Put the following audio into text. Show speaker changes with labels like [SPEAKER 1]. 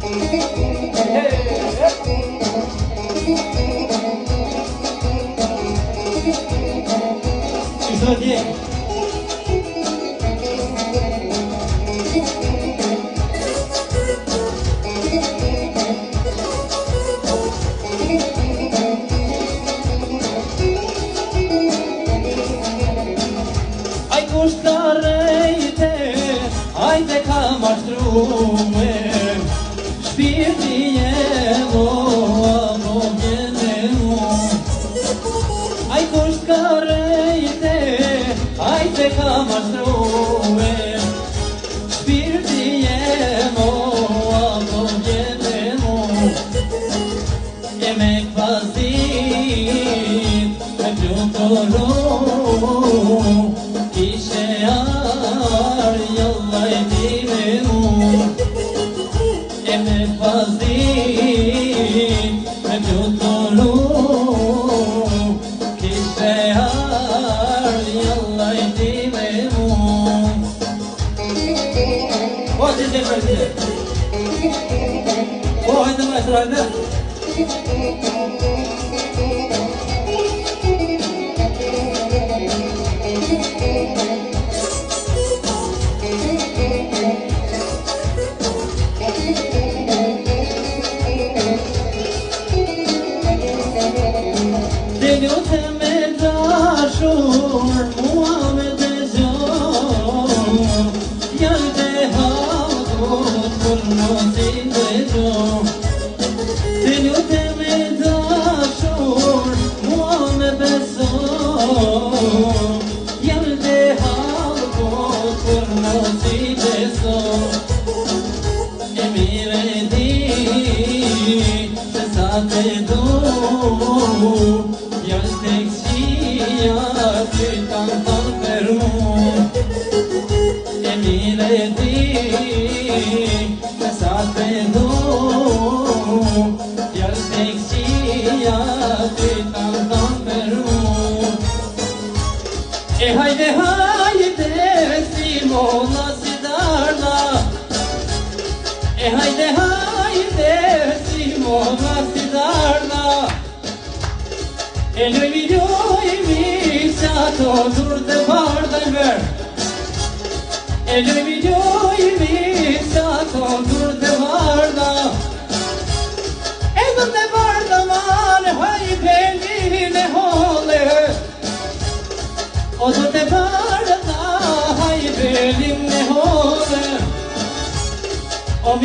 [SPEAKER 1] Ai kusht ka rejte, ajde ka mashtrume, shpirti jem o vjene mu. Ai kusht ka rejte, ajde ka mashtrume, shpirti jem o vjene mu. E me kvazit, me plutoro, Ishe arja lajtime mu. E me kvazit, me plutoro, Ishe arja lajtime mu. Po, që që përgjë? Po, hajtë maestro, hajtë? Delute me dashur, mua me dëgjon, janë të hakut kur mos i dëgjon. Delute me dashur, mua me beson, janë të hakut kur mos i beson. E mire di se sa te do, Janë të këqia që kanë thënë për mu. E mire di se sa të do, janë të këqia që kanë thënë për mu. E hajde hajde Simona si darna, e hajde hajde Simona si darna. E lëvijojmi që ato dur të bardha në ver. E lëvijojmi që ato dur të bardha. E dur të bardha mane hajde një hole. O dur të bardha hajde një hole. O